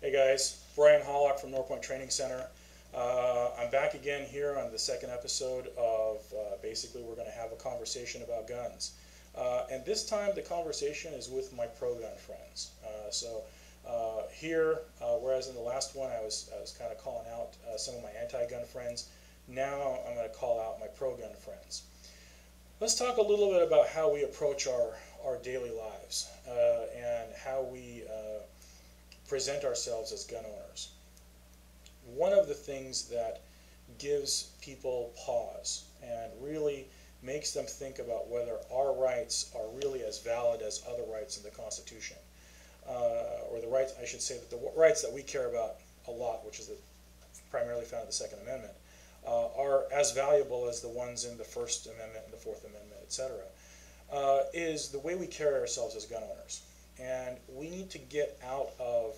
Hey guys, Brian Hallaq from Norpoint Training Center. I'm back again here on the second episode of basically we're going to have a conversation about guns. And this time the conversation is with my pro-gun friends. Here, whereas in the last one I was kind of calling out some of my anti-gun friends, now I'm going to call out my pro-gun friends. Let's talk a little bit about how we approach our daily lives and how we present ourselves as gun owners. One of the things that gives people pause and really makes them think about whether our rights are really as valid as other rights in the Constitution, or the rights, I should say, that the rights that we care about a lot, which is primarily found in the Second Amendment, are as valuable as the ones in the First Amendment and the Fourth Amendment, etc., is the way we carry ourselves as gun owners. And we need to get out of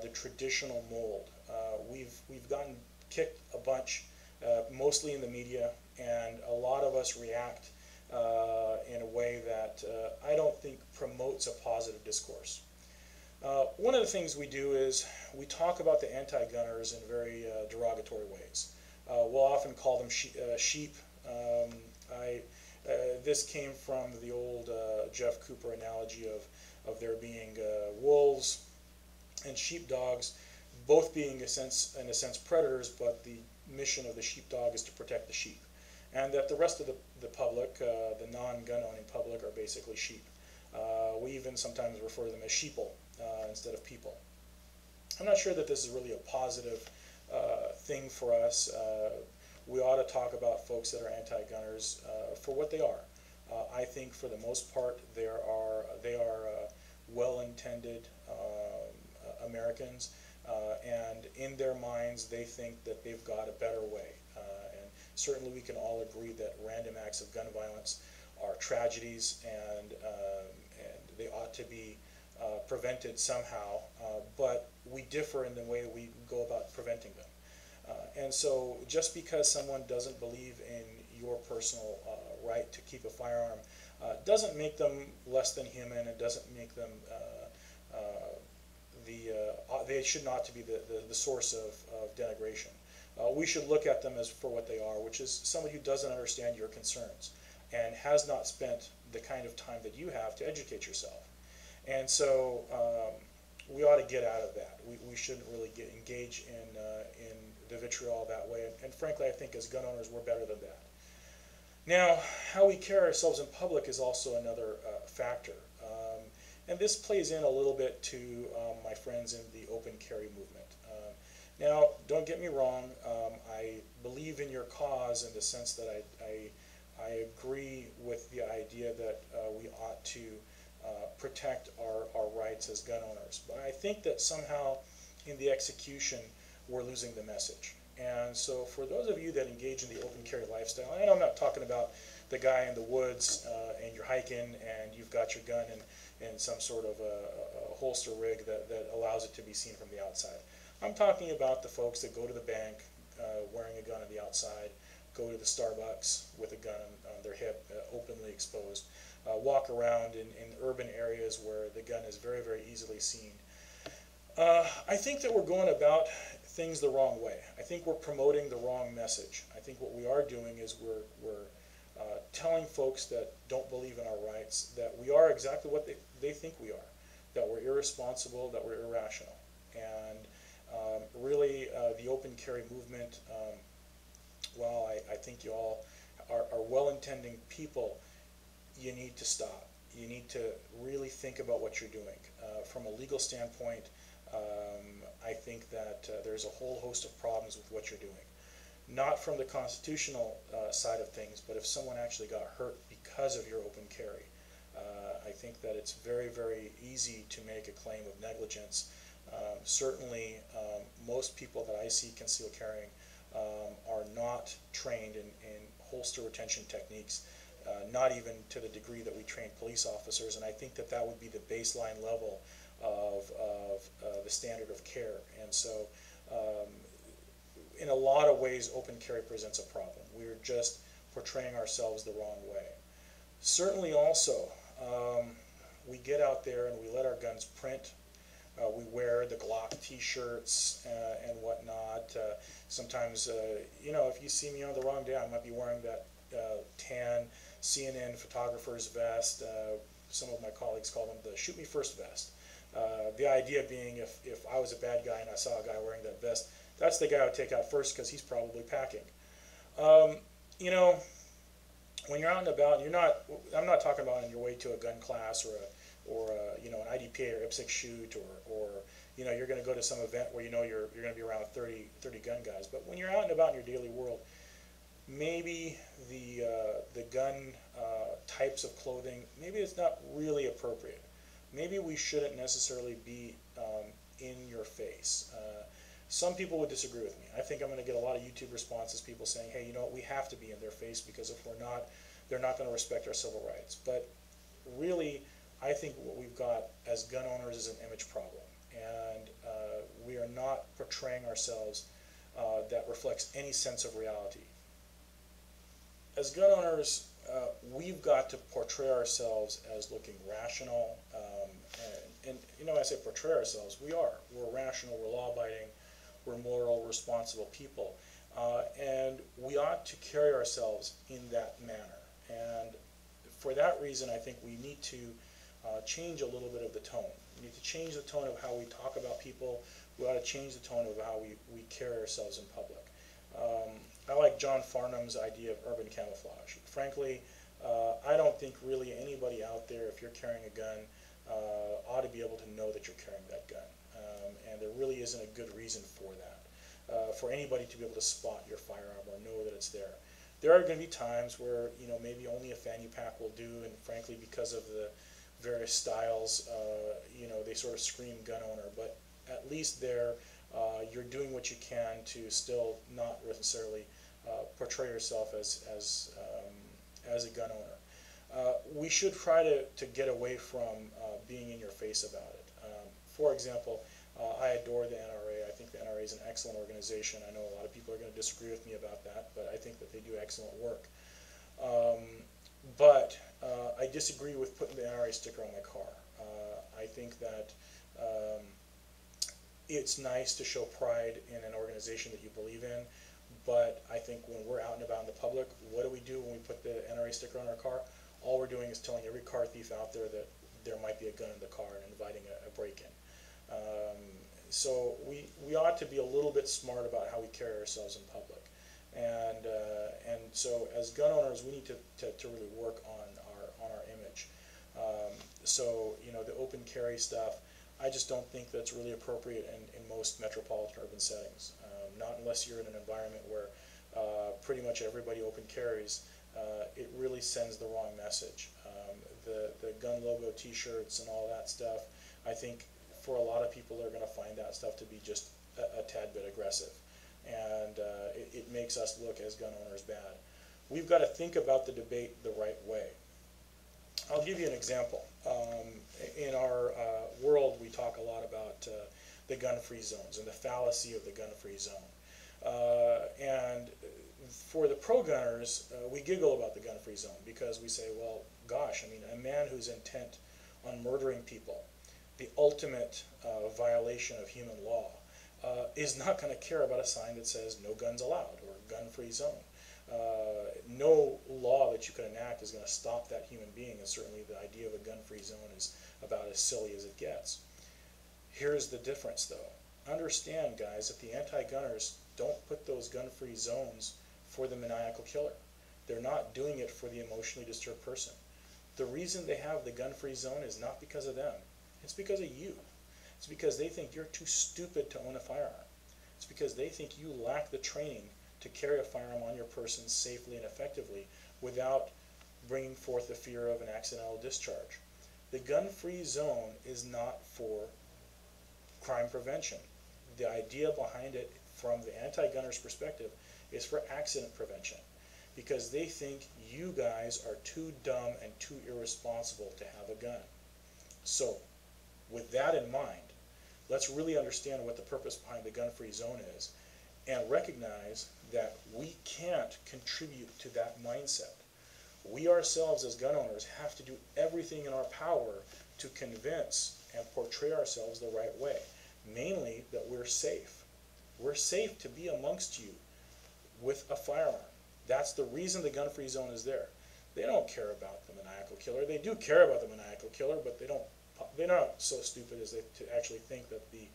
the traditional mold. We've gotten kicked a bunch, mostly in the media, and a lot of us react in a way that I don't think promotes a positive discourse. One of the things we do is we talk about the anti-gunners in very derogatory ways. We'll often call them sheep. This came from the old Jeff Cooper analogy of there being wolves and sheepdogs, both being in a sense predators, but the mission of the sheepdog is to protect the sheep, and that the rest of the public, the non-gun owning public, are basically sheep. We even sometimes refer to them as sheeple instead of people. I'm not sure that this is really a positive thing for us. We ought to talk about folks that are anti-gunners for what they are. I think for the most part they are well-intended Americans, and in their minds they think that they've got a better way. And certainly we can all agree that random acts of gun violence are tragedies, and they ought to be prevented somehow, but we differ in the way we go about preventing them. And so just because someone doesn't believe in your personal right to keep a firearm doesn't make them less than human, and doesn't make them they should not to be the source of denigration. We should look at them as for what they are, which is somebody who doesn't understand your concerns and has not spent the kind of time that you have to educate yourself. And so we ought to get out of that. We shouldn't really engage in the vitriol that way. And frankly, I think as gun owners, we're better than that. Now, how we carry ourselves in public is also another factor. And this plays in a little bit to my friends in the open carry movement. Now, don't get me wrong, I believe in your cause in the sense that I agree with the idea that we ought to protect our rights as gun owners. But I think that somehow in the execution we're losing the message. And so for those of you that engage in the open carry lifestyle, and I'm not talking about the guy in the woods and you're hiking and you've got your gun in some sort of a holster rig that allows it to be seen from the outside. I'm talking about the folks that go to the bank wearing a gun on the outside, go to the Starbucks with a gun on their hip, openly exposed, walk around in urban areas where the gun is very, very easily seen. I think that we're going about things the wrong way. I think we're promoting the wrong message. I think what we are doing is we're telling folks that don't believe in our rights that we are exactly what they think we are, that we're irresponsible, that we're irrational. And really the open carry movement, while I think you all are well-intending people, you need to stop. You need to really think about what you're doing. From a legal standpoint, I think that there's a whole host of problems with what you're doing. Not from the constitutional side of things, but if someone actually got hurt because of your open carry, I think that it's very, very easy to make a claim of negligence. Certainly, most people that I see concealed carrying are not trained in holster retention techniques, not even to the degree that we train police officers, and I think that that would be the baseline level of the standard of care. And so in a lot of ways open carry presents a problem. We're just portraying ourselves the wrong way. Certainly also we get out there and we let our guns print, We wear the Glock T-shirts and whatnot. Sometimes, you know, if you see me on the wrong day, I might be wearing that tan CNN photographer's vest. Some of my colleagues call them the shoot me first vest. The idea being if I was a bad guy and I saw a guy wearing that vest, that's the guy I would take out first because he's probably packing. You know, when you're out and about, I'm not talking about on your way to a gun class or you know, an IDPA or IPSC shoot or you know, you're going to go to some event where you know you're going to be around 30 gun guys. But when you're out and about in your daily world, maybe the gun types of clothing, maybe it's not really appropriate. Maybe we shouldn't necessarily be in your face. Some people would disagree with me. I think I'm going to get a lot of YouTube responses, people saying, hey, you know what, we have to be in their face because if we're not, they're not going to respect our civil rights. But really, I think what we've got as gun owners is an image problem. And we are not portraying ourselves that reflects any sense of reality. As gun owners, we've got to portray ourselves as looking rational. And you know, I say portray ourselves, we're rational, we're law-abiding, we're moral, responsible people. And we ought to carry ourselves in that manner. And for that reason, I think we need to change a little bit of the tone. We need to change the tone of how we talk about people. We ought to change the tone of how we carry ourselves in public. I like John Farnham's idea of urban camouflage. Frankly, I don't think really anybody out there, if you're carrying a gun, ought to be able to know that you're carrying that gun. And there really isn't a good reason for that, for anybody to be able to spot your firearm or know that it's there. There are going to be times where, you know, maybe only a fanny pack will do, and frankly, because of the various styles, you know, they sort of scream gun owner, but at least there, you're doing what you can to still not necessarily portray yourself as a gun owner. We should try to get away from being in your face about it. For example, I adore the NRA. I think the NRA is an excellent organization. I know a lot of people are going to disagree with me about that, but I think that they do excellent work. But I disagree with putting the NRA sticker on my car. I think that it's nice to show pride in an organization that you believe in, but I think when we're out and about in the public, what do we do when we put the NRA sticker on our car? All we're doing is telling every car thief out there that there might be a gun in the car and inviting a break-in. So we ought to be a little bit smart about how we carry ourselves in public. And so as gun owners, we need to really work on our image. So, you know, the open carry stuff, I just don't think that's really appropriate in most metropolitan urban settings. Not unless you're in an environment where pretty much everybody open carries. It really sends the wrong message. The gun logo T-shirts and all that stuff, I think for a lot of people are going to find that stuff to be just a tad bit aggressive. And it makes us look as gun owners bad. We've got to think about the debate the right way. I'll give you an example. In our world, we talk a lot about the gun-free zones and the fallacy of the gun-free zone. And for the pro-gunners, we giggle about the gun-free zone because we say, well, gosh, I mean, a man who's intent on murdering people, the ultimate violation of human law, is not going to care about a sign that says no guns allowed or gun-free zone. No law that you can enact is going to stop that human being, and certainly the idea of a gun-free zone is about as silly as it gets. Here's the difference, though. Understand, guys, that the anti-gunners don't put those gun-free zones for the maniacal killer. They're not doing it for the emotionally disturbed person. The reason they have the gun-free zone is not because of them. It's because of you. It's because they think you're too stupid to own a firearm. It's because they think you lack the training to carry a firearm on your person safely and effectively without bringing forth the fear of an accidental discharge. The gun-free zone is not for crime prevention. The idea behind it from the anti-gunner's perspective is for accident prevention, because they think you guys are too dumb and too irresponsible to have a gun. So, with that in mind, let's really understand what the purpose behind the gun-free zone is and recognize that we can't contribute to that mindset. We ourselves as gun owners have to do everything in our power to convince and portray ourselves the right way. Mainly that we're safe. We're safe to be amongst you with a firearm. That's the reason the gun-free zone is there. They don't care about the maniacal killer. They do care about the maniacal killer, but they're not so stupid as to actually think that the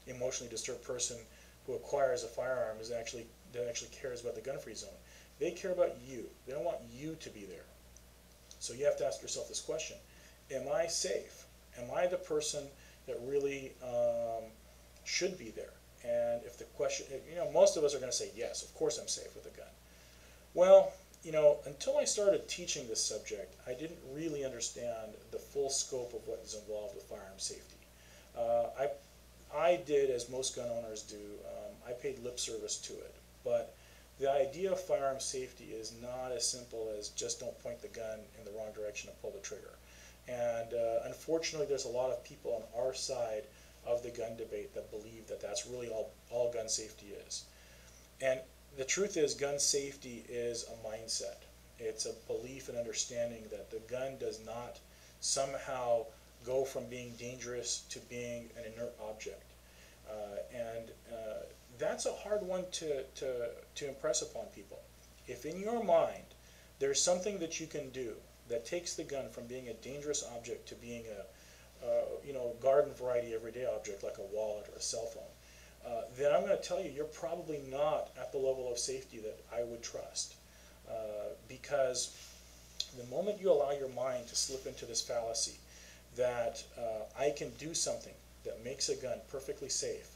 emotionally disturbed person who acquires a firearm that actually cares about the gun-free zone. They care about you. They don't want you to be there. So you have to ask yourself this question: am I safe? Am I the person that really should be there? And if the question, most of us are going to say yes, of course I'm safe with a gun. Well, until I started teaching this subject, I didn't really understand the full scope of what is involved with firearm safety. I did, as most gun owners do, I paid lip service to it. But the idea of firearm safety is not as simple as just don't point the gun in the wrong direction and pull the trigger. And unfortunately, there's a lot of people on our side of the gun debate that believe that that's really all gun safety is. And the truth is, gun safety is a mindset. It's a belief and understanding that the gun does not somehow go from being dangerous to being an inert object. That's a hard one to impress upon people. If in your mind there's something that you can do that takes the gun from being a dangerous object to being a garden variety everyday object like a wallet or a cell phone, then I'm going to tell you, you're probably not at the level of safety that I would trust. Because the moment you allow your mind to slip into this fallacy that I can do something that makes a gun perfectly safe,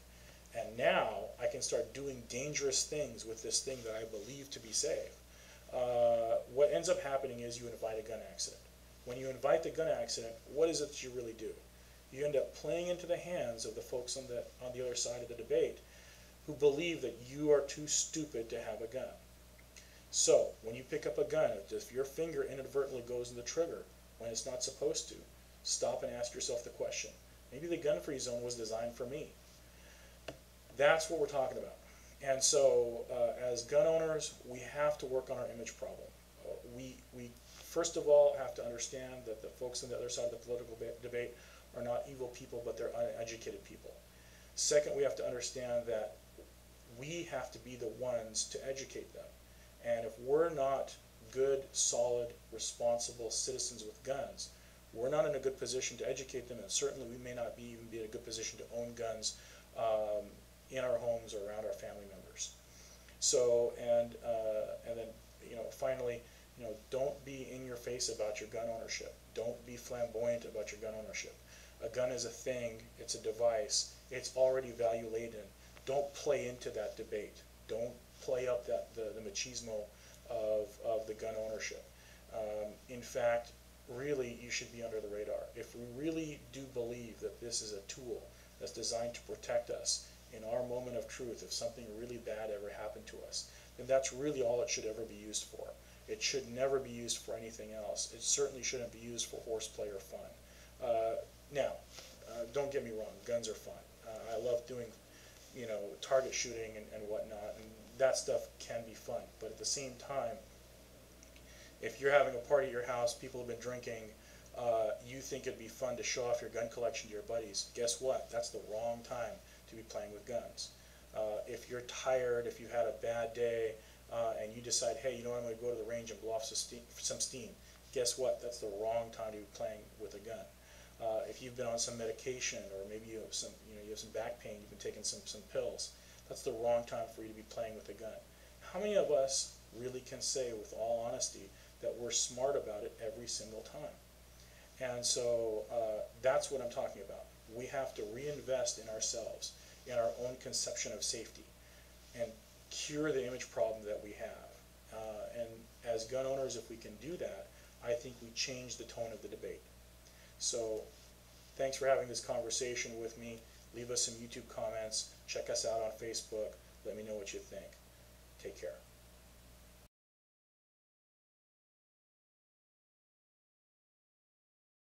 and now I can start doing dangerous things with this thing that I believe to be safe, what ends up happening is you invite a gun accident. When you invite the gun accident, what is it that you really do? You end up playing into the hands of the folks on the other side of the debate who believe that you are too stupid to have a gun. So when you pick up a gun, if your finger inadvertently goes to the trigger when it's not supposed to, stop and ask yourself the question: maybe the gun-free zone was designed for me. That's what we're talking about. And so as gun owners, we have to work on our image problem. We first of all have to understand that the folks on the other side of the political debate are not evil people, but they're uneducated people. Second, we have to understand that we have to be the ones to educate them. And if we're not good, solid, responsible citizens with guns, we're not in a good position to educate them, and certainly we may not even be in a good position to own guns in our homes or around our family members. So, and then, finally, don't be in your face about your gun ownership. Don't be flamboyant about your gun ownership. A gun is a thing, it's a device, it's already value laden. Don't play into that debate. Don't play up the machismo of the gun ownership. In fact, really, you should be under the radar. If we really do believe that this is a tool that's designed to protect us in our moment of truth, if something really bad ever happened to us, then that's really all it should ever be used for. It should never be used for anything else. It certainly shouldn't be used for horseplay or fun. Now, don't get me wrong, guns are fun. I love doing, target shooting and whatnot, and that stuff can be fun. But at the same time, if you're having a party at your house, people have been drinking, you think it'd be fun to show off your gun collection to your buddies, guess what? That's the wrong time to be playing with guns. If you're tired, if you had a bad day, and you decide, hey, I'm going to go to the range and blow off some steam, guess what? That's the wrong time to be playing with a gun. If you've been on some medication, or maybe you have some back pain, you've been taking some pills, that's the wrong time for you to be playing with a gun. How many of us really can say with all honesty that we're smart about it every single time? And so that's what I'm talking about. We have to reinvest in ourselves, in our own conception of safety, and cure the image problem that we have. And as gun owners, if we can do that, I think we change the tone of the debate. So thanks for having this conversation with me. Leave us some YouTube comments. Check us out on Facebook. Let me know what you think. Take care.